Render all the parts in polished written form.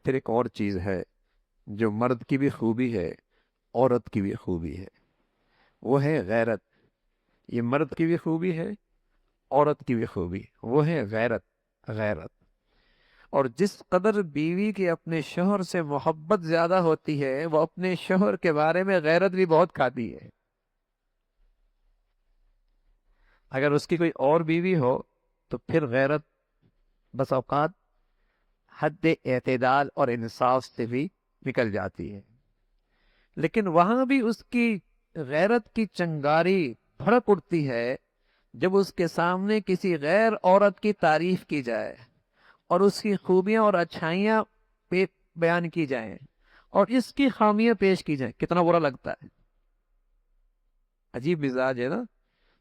پھر ایک اور چیز ہے جو مرد کی بھی خوبی ہے، عورت کی بھی خوبی ہے، وہ ہے غیرت۔ یہ مرد کی بھی خوبی ہے، عورت کی بھی خوبی، وہ ہے غیرت۔ غیرت، اور جس قدر بیوی کی اپنے شوہر سے محبت زیادہ ہوتی ہے، وہ اپنے شوہر کے بارے میں غیرت بھی بہت کھاتی ہے۔ اگر اس کی کوئی اور بیوی ہو تو پھر غیرت بس اوقات حد اعتدال اور انصاف سے بھی نکل جاتی ہے، لیکن وہاں بھی اس کی غیرت کی چنگاری بھڑک اٹھتی ہے جب اس کے سامنے کسی غیر عورت کی تعریف کی جائے اور اس کی خوبیاں اور اچھائیاں بیان کی جائیں اور اس کی خامیاں پیش کی جائیں، کتنا برا لگتا ہے۔ عجیب مزاج ہے نا،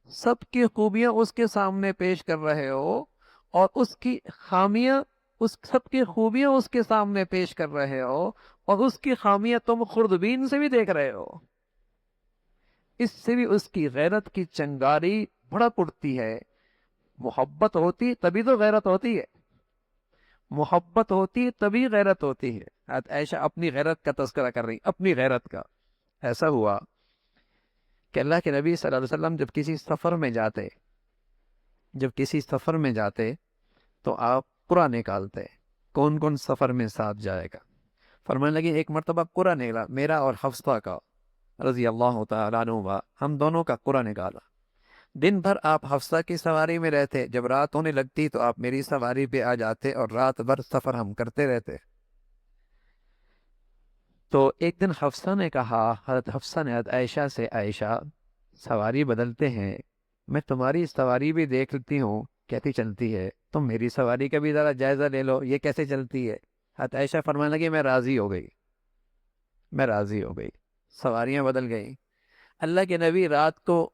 سب کی خوبیاں اس کے سامنے پیش کر رہے ہو اور اس کی خامیاں، اس سب کی خوبیاں اس کے سامنے پیش کر رہے ہو اور اس کی خامیاں تم خوردبین سے بھی دیکھ رہے ہو۔ اس سے بھی اس کی غیرت کی چنگاری بھڑک اٹھتی ہے۔ محبت ہوتی تبھی تو غیرت ہوتی ہے، محبت ہوتی تبھی غیرت ہوتی ہے۔ حضرت عائشہ اپنی غیرت کا تذکرہ کر رہی، اپنی غیرت کا۔ ایسا ہوا کہ اللہ کے نبی صلی اللہ علیہ وسلم جب کسی سفر میں جاتے تو آپ قرعہ نکالتے، کون کون سفر میں ساتھ جائے گا۔ فرمانے لگے ایک مرتبہ قرعہ نکلا، میرا اور حفصہ کا رضی اللہ تعالیٰ عنہما، ہم دونوں کا قرعہ نکالا۔ دن بھر آپ حفصہ کی سواری میں رہتے، جب رات ہونے لگتی تو آپ میری سواری پہ آ جاتے اور رات بھر سفر ہم کرتے رہتے۔ تو ایک دن حفصہ نے کہا، حضرت حفصہ نے حضرت عائشہ سے، عائشہ سواری بدلتے ہیں، میں تمہاری سواری بھی دیکھ لیتی ہوں کیسی چلتی ہے، تم میری سواری کا بھی ذرا جائزہ لے لو، یہ کیسے چلتی ہے۔ حضرت عائشہ فرمانے لگی میں راضی ہو گئی، میں راضی ہو گئی۔ سواریاں بدل گئیں۔ اللہ کے نبی رات کو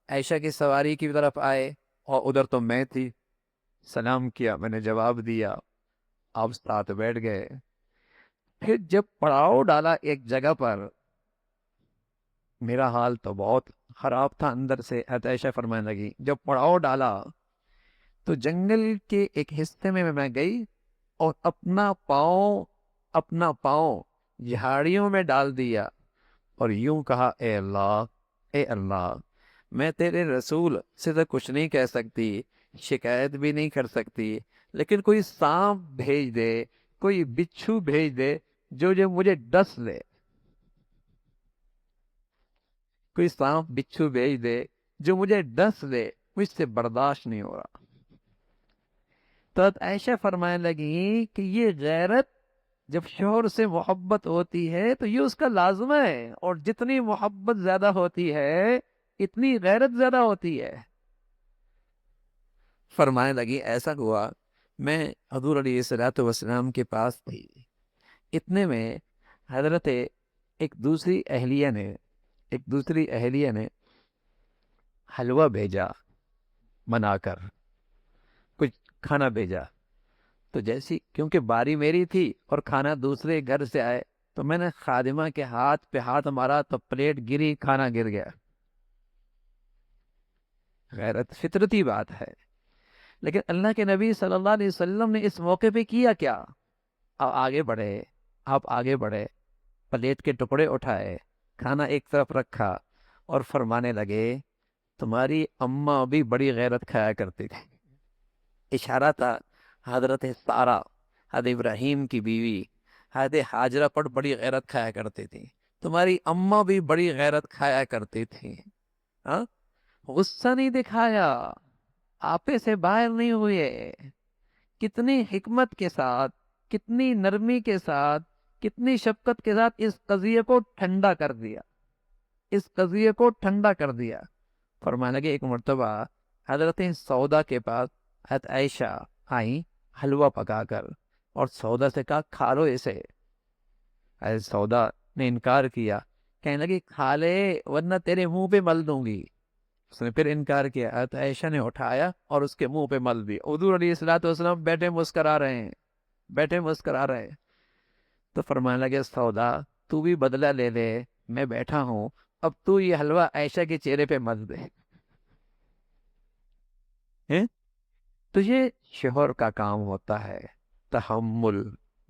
عائشہ کی سواری کی طرف آئے اور ادھر تو میں تھی، سلام کیا، میں نے جواب دیا، آپ ساتھ بیٹھ گئے۔ پھر جب پڑاؤ ڈالا ایک جگہ پر، میرا حال تو بہت خراب تھا اندر سے۔ حضرت عائشہ فرمانے لگی جب پڑاؤ ڈالا تو جنگل کے ایک حصے میں گئی اور اپنا پاؤں جھاڑیوں میں ڈال دیا اور یوں کہا، اے اللہ، اے اللہ، میں تیرے رسول سے تو کچھ نہیں کہہ سکتی، شکایت بھی نہیں کر سکتی، لیکن کوئی سانپ بھیج دے، کوئی بچھو بھیج دے جو مجھے ڈس لے، کوئی سانپ بچھو بھیج دے جو مجھے ڈس لے، مجھ سے برداشت نہیں ہو رہا۔ تو عائشہ فرمانے لگی کہ یہ غیرت جب شوہر سے محبت ہوتی ہے تو یہ اس کا لازمہ ہے، اور جتنی محبت زیادہ ہوتی ہے اتنی غیرت زیادہ ہوتی ہے۔ فرمانے لگی ایسا ہوا، میں حضور علیہ الصلوۃ والسلام کے پاس تھی، اتنے میں حضرت ایک دوسری اہلیہ نے حلوہ بھیجا، بنا کر کچھ کھانا بھیجا۔ تو جیسی کیونکہ باری میری تھی اور کھانا دوسرے گھر سے آئے تو میں نے خادمہ کے ہاتھ پہ ہاتھ مارا تو پلیٹ گری، کھانا گر گیا۔ غیرت فطرتی بات ہے، لیکن اللہ کے نبی صلی اللہ علیہ وسلم نے اس موقع پہ کیا کیا؟ آپ آگے بڑھے، پلیٹ کے ٹکڑے اٹھائے، کھانا ایک طرف رکھا اور فرمانے لگے تمہاری اماں بھی بڑی غیرت کھایا کرتی تھی۔ اشارہ تھا حضرت سارہ، حضرت ابراہیم کی بیوی، حضرت ہاجرہ پر بڑی غیرت کھایا کرتی تھی، تمہاری اماں بھی بڑی غیرت کھایا کرتی تھی۔ ہاں، غصہ نہیں دکھایا، آپے سے باہر نہیں ہوئے، کتنی حکمت کے ساتھ، کتنی نرمی کے ساتھ، کتنی شفقت کے ساتھ اس قضیے کو ٹھنڈا کر دیا، اس قضیے کو ٹھنڈا کر دیا۔ فرمانے لگے ایک مرتبہ حضرت سودا کے پاس حضرت عائشہ آئیں حلوہ پکا کر، اور سودا سے کہا کھا لو اسے۔ حضرت سودا نے انکار کیا، کہنے لگی کھا لے ورنہ تیرے منہ پہ مل دوں گی۔ اس نے پھر انکار کیا، حضرت عائشہ نے اٹھایا اور اس کے منہ پہ مل دی۔ حضور علیہ الصلوۃ والسلام بیٹھے مسکرا رہے ہیں، تو فرمانے لگے سودا تو بھی بدلہ لے لے، میں بیٹھا ہوں، اب تو یہ حلوہ عائشہ کے چہرے پہ مل دے۔ ہیں؟ تو یہ شوہر کا کام ہوتا ہے، تحمل،